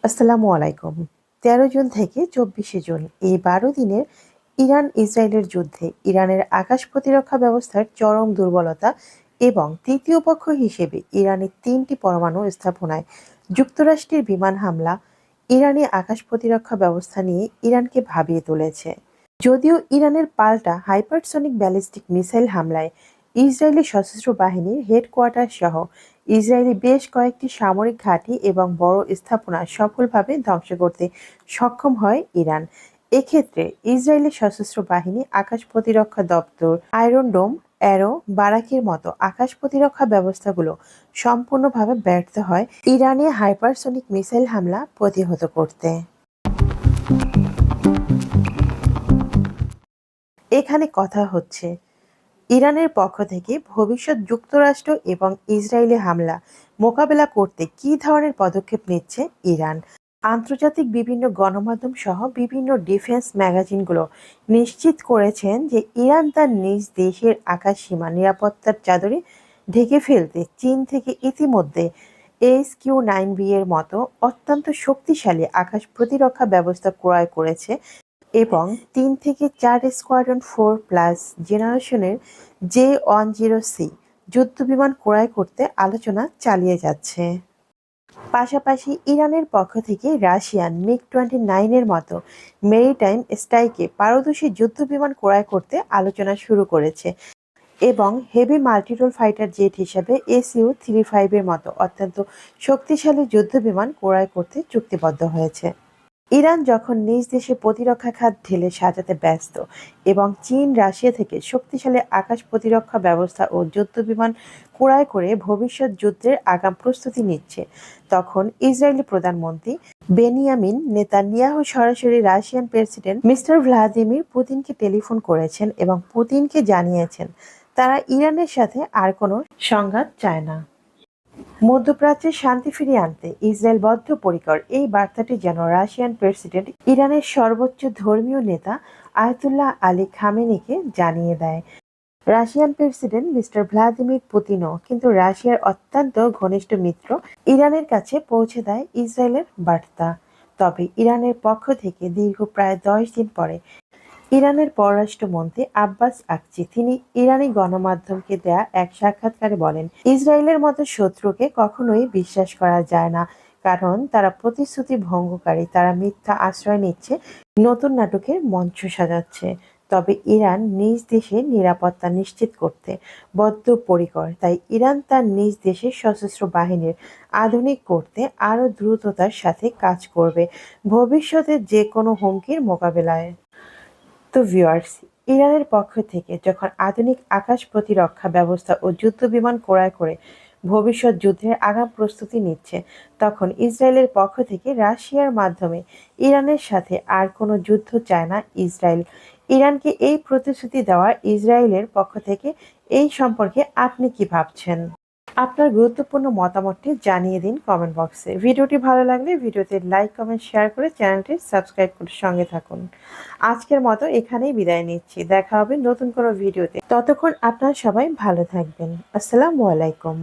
আসসালামু আলাইকুম। ১৩ জুন থেকে ২৪শে জুন এই ১২ দিনের ইরান-ইসরায়েলের যুদ্ধে ইরানের আকাশ প্রতিরক্ষা ব্যবস্থার চরম দুর্বলতা এবং তৃতীয় পক্ষ হিসেবে ইরানের ৩টি পরমাণু স্থাপনায় যুক্তরাষ্ট্রের বিমান হামলা ইরানি আকাশ প্রতিরক্ষা ব্যবস্থা নিয়ে ইরানকে ভাবিয়ে তুলেছে। যদিও ইরানের পাল্টা হাইপারসনিক ব্যালিস্টিক মিসাইল হামলায় ইসরায়েলি সশস্ত্র বাহিনীর হেডকোয়ার্টার সহ ইসরায়েলি বেশ কয়েকটি সামরিক ঘাঁটি এবং বড় স্থাপনা সফলভাবে ধ্বংস করতে সক্ষম হয় ইরান। এক্ষেত্রে ইসরায়েলি সশস্ত্র বাহিনী আকাশ প্রতিরক্ষা দপ্তর আয়রন ডোম, অ্যারো, বারাকের মতো আকাশ প্রতিরক্ষা ব্যবস্থাগুলো সম্পূর্ণভাবে ব্যর্থ হয় ইরানি হাইপারসনিক মিসাইল হামলা প্রতিহত করতে। এখানে কথা হচ্ছে ইরানের পক্ষ থেকে ভবিষ্যৎ যুক্তরাষ্ট্র এবং ইসরায়েলি হামলা মোকাবেলা করতে কী ধরনের পদক্ষেপ নিচ্ছে ইরান। আন্তর্জাতিক বিভিন্ন গণমাধ্যম সহ বিভিন্ন ডিফেন্স ম্যাগাজিনগুলো নিশ্চিত করেছেন যে ইরান তার নিজ দেশের আকাশসীমা নিরাপত্তার চাদরে ঢেকে ফেলতে চীন থেকে ইতিমধ্যে SQ-9B এর মতো অত্যন্ত শক্তিশালী আকাশ প্রতিরক্ষা ব্যবস্থা ক্রয় করেছে এবং ৩ থেকে ৪ স্কোয়াড্রন 4+ জেনারেশনের J-10C যুদ্ধবিমান ক্রয় করতে আলোচনা চালিয়ে যাচ্ছে। পাশাপাশি ইরানের পক্ষ থেকে রাশিয়ান MiG-29 এর মতো মেরিটাইম স্ট্রাইকে পারদর্শী যুদ্ধবিমান ক্রয় করতে আলোচনা শুরু করেছে এবং হেভি মাল্টিরোল ফাইটার জেট হিসেবে Su-35 এর মতো অত্যন্ত শক্তিশালী যুদ্ধবিমান ক্রয় করতে চুক্তিবদ্ধ হয়েছে। ইরান যখন নিজ দেশে প্রতিরক্ষা খাত ঢেলে সাজাতে ব্যস্ত এবং চীন রাশিয়া থেকে শক্তিশালী আকাশ প্রতিরক্ষা ব্যবস্থা ও যুদ্ধবিমান ক্রয় করে ভবিষ্যৎ যুদ্ধের আগাম প্রস্তুতি নিচ্ছে, তখন ইসরায়েলি প্রধানমন্ত্রী বেনিয়ামিন নেতানিয়াহু সরাসরি রাশিয়ান প্রেসিডেন্ট মিস্টার ভ্লাদিমির পুতিনকে টেলিফোন করেছেন এবং পুতিনকে জানিয়েছেন তারা ইরানের সাথে আর কোনো সংঘাত চায় না। মধ্যপ্রাচ্যে শান্তি ফিরিয়ে আনতে ইসরায়েল বদ্ধপরিকর, এই বার্তাটি যেন রাশিয়ান প্রেসিডেন্ট ইরানের সর্বোচ্চ ধর্মীয় নেতা আয়াতুল্লাহ আলী খামেনিকে জানিয়ে দেয়। রাশিয়ান প্রেসিডেন্ট মিস্টার ভ্লাদিমির পুতিনও কিন্তু রাশিয়ার অত্যন্ত ঘনিষ্ঠ মিত্র ইরানের কাছে পৌঁছে দেয় ইসরায়েলের বার্তা। তবে ইরানের পক্ষ থেকে দীর্ঘ প্রায় 10 দিন পরে ইরানের পররাষ্ট্রমন্ত্রী আব্বাস আকচি তিনি ইরানি গণমাধ্যমকে দেয়া এক সাক্ষাৎকারে বলেন, ইসরায়েলের মতো শত্রুকে কখনোই বিশ্বাস করা যায় না, কারণ তারা প্রতিশ্রুতি ভঙ্গকারী, তারা মিথ্যা আশ্রয় নিচ্ছে, নতুন নাটকের মঞ্চ সাজাচ্ছে। তবে ইরান নিজ দেশের নিরাপত্তা নিশ্চিত করতে বদ্ধপরিকর, তাই ইরান তার নিজ দেশের সশস্ত্র বাহিনীর আধুনিক করতে আরও দ্রুততার সাথে কাজ করবে ভবিষ্যতে যে কোনো হুমকির মোকাবেলায়। তো ভিউয়ার্স, ইরানের পক্ষ থেকে যখন আধুনিক আকাশ প্রতিরক্ষা ব্যবস্থা ও যুদ্ধবিমান ক্রয় করে ভবিষ্যৎ যুদ্ধের আগাম প্রস্তুতি নিচ্ছে, তখন ইসরায়েলের পক্ষ থেকে রাশিয়ার মাধ্যমে ইরানের সাথে আর কোনো যুদ্ধ চায় না ইসরায়েল। ইরানকে এই প্রতিশ্রুতি দেওয়া ইসরায়েলের পক্ষ থেকে এই সম্পর্কে আপনি কি ভাবছেন? আপনার গুরুত্বপূর্ণ মতামতটি জানিয়ে দিন কমেন্ট বক্সে। ভিডিওটি ভালো লাগলে ভিডিওতে লাইক, কমেন্ট, শেয়ার করে চ্যানেলটি সাবস্ক্রাইব করে সঙ্গে থাকুন। আজকের মতো এখানেই বিদায় নিচ্ছি। দেখা হবে নতুন কোনো ভিডিওতে। ততক্ষণ আপনারা সবাই ভালো থাকবেন। আসসালামু আলাইকুম।